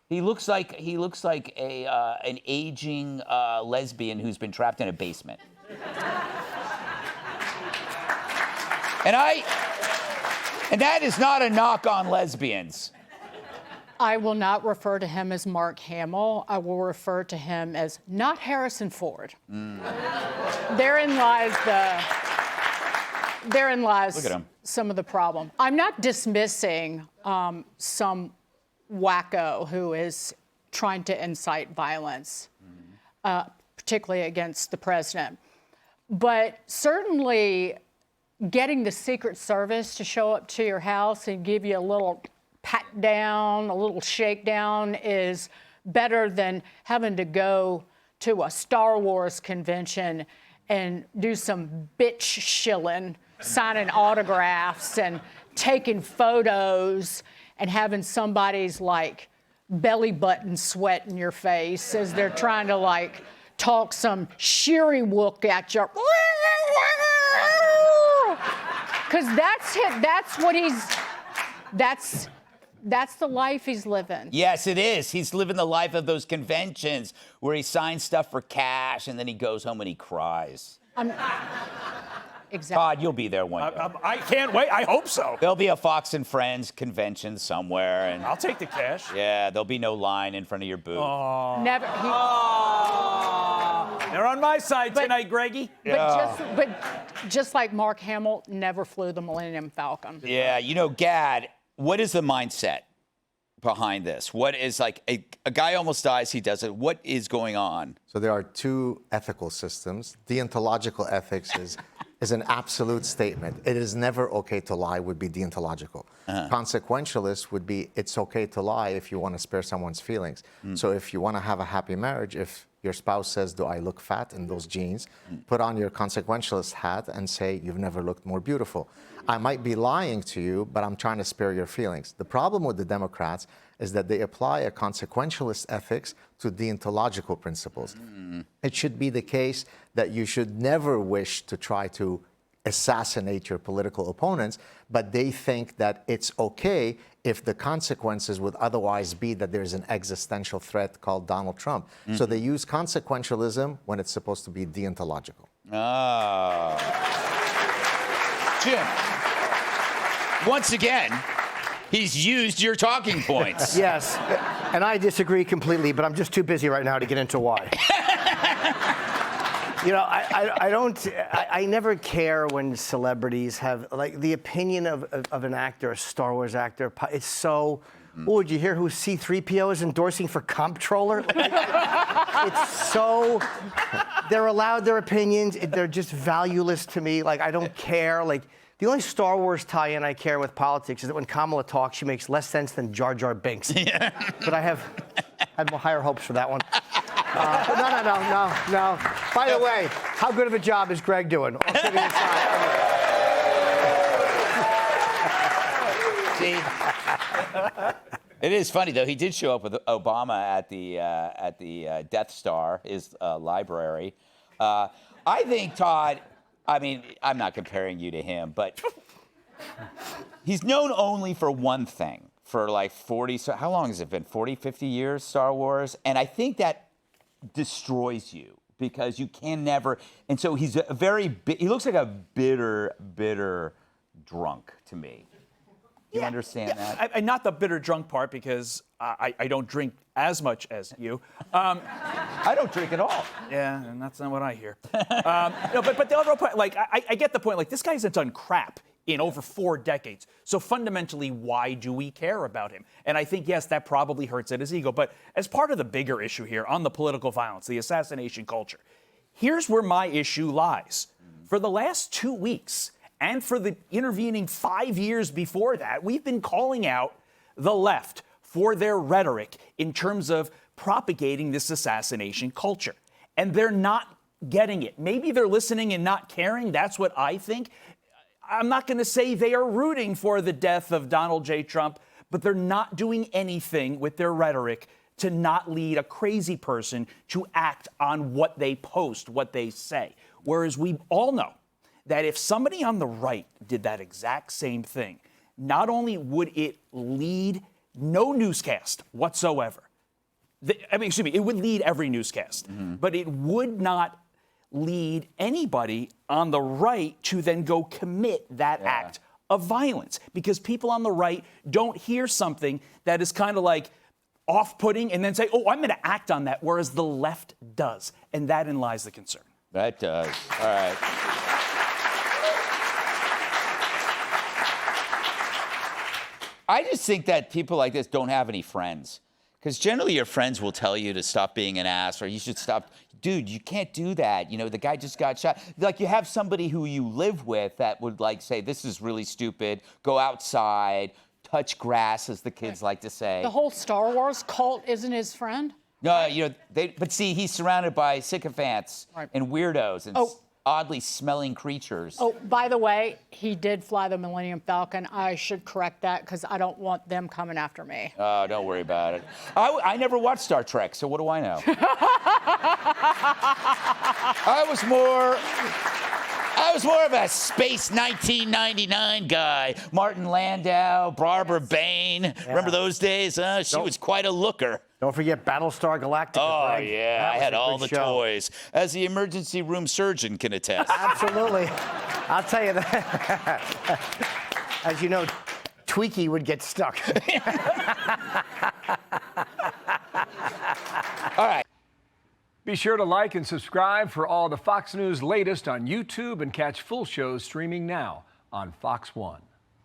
He looks like a an aging lesbian who's been trapped in a basement. And that is not a knock on lesbians. I will not refer to him as Mark Hamill. I will refer to him as not Harrison Ford. Therein lies Look at him. some of the problem. I'm not dismissing some wacko who is trying to incite violence, particularly against the president. But certainly getting the Secret Service to show up to your house and give you a little pat down, a little shakedown is better than having to go to a Star Wars convention and do some bitch shilling, signing autographs and taking photos and having somebody's like belly button sweat in your face as they're trying to like talk some shiri-wook at you. Because that's the life he's living. Yes, it is. He's living the life of those conventions where he signs stuff for cash and then he goes home and he cries. Exactly. Todd, you'll be there one day. I can't wait. I hope so. There'll be a Fox and Friends convention somewhere, and I'll take the cash. yeah, there'll be no line in front of your booth. Never. They're on my side tonight, Greggy. But just like Mark Hamill never flew the Millennium Falcon. Yeah, you know, Gad, what is the mindset behind this? What is like a guy almost dies, he does it. What is going on? So there are two ethical systems. Deontological ethics is an absolute statement. It is never okay to lie would be deontological. Consequentialist would be it's okay to lie if you want to spare someone's feelings. So if you want to have a happy marriage, if your spouse says, do I look fat in those jeans? Put on your consequentialist hat and say, you've never looked more beautiful. I might be lying to you, but I'm trying to spare your feelings. The problem with the Democrats is that they apply a consequentialist ethics to deontological principles. It should be the case that you should never wish to try to assassinate your political opponents, but they think that it's okay if the consequences would otherwise be that there's an existential threat called Donald Trump. So they use consequentialism when it's supposed to be deontological. Oh. Jim, once again, he's used your talking points. Yes, and I disagree completely, but I'm just too busy right now to get into why. You know, I never care when celebrities have, like, the opinion of an actor, a Star Wars actor. It's so, oh, did you hear who C-3PO is endorsing for comptroller? It's so, they're allowed their opinions. They're just valueless to me. Like, I don't care. Like, the only Star Wars tie-in I care with politics is that when Kamala talks, she makes less sense than Jar Jar Binks. Yeah. But I had higher hopes for that one. No. By the way, how good of a job is Greg doing? All kidding aside. See, it is funny though. He did show up with Obama at the Death Star, his library. I think Todd. I mean, I'm not comparing you to him, but he's known only for one thing for like 40. So how long has it been? 40, 50 years, Star Wars, and I think that destroys you because you can never. And so he's he looks like a bitter drunk to me. Do you understand that? Not the bitter drunk part because I don't drink as much as you. I don't drink at all. Yeah, and that's not what I hear. No, but the overall point, like, I get the point. Like, this guy hasn't done crap in over 4 decades. So fundamentally, why do we care about him? And I think, yes, that probably hurts at his ego. But as part of the bigger issue here on the political violence, the assassination culture, here's where my issue lies. For the last 2 weeks, and for the intervening 5 years before that, we've been calling out the left for their rhetoric in terms of propagating this assassination culture. And they're not getting it. Maybe they're listening and not caring. That's what I think. I'm not going to say they are rooting for the death of Donald J. Trump, but they're not doing anything with their rhetoric to not lead a crazy person to act on what they post, what they say. Whereas we all know that if somebody on the right did that exact same thing, not only would it lead no newscast whatsoever, excuse me, it would lead every newscast, but it would not lead anybody on the right to then go commit that act of violence, because people on the right don't hear something that is kind of like off-putting and then say, oh, I'm going to act on that, whereas the left does. And therein lies the concern. That does. All right. I just think that people like this don't have any friends. Because generally your friends will tell you to stop being an ass, or you should stop. Dude, you can't do that. You know, the guy just got shot. Like, you have somebody who you live with that would, like, say, this is really stupid. Go outside, touch grass, as the kids like to say. The whole Star Wars cult isn't his friend? No, you know, but see, he's surrounded by sycophants and weirdos and oddly smelling creatures. Oh, by the way, he did fly the Millennium Falcon. I should correct that because I don't want them coming after me. Oh, don't worry about it. I never watched Star Trek, so what do I know? I was more of a Space 1999 guy. Martin Landau, Barbara Bain. Remember those days? She was quite a looker. Don't forget Battlestar Galactica. Oh, Greg. yeah. That I was had a all good the show. toys, as the emergency room surgeon can attest. Absolutely. I'll tell you that. As you know, Tweaky would get stuck. All right. Be sure to like and subscribe for all the Fox News latest on YouTube, and catch full shows streaming now on Fox One.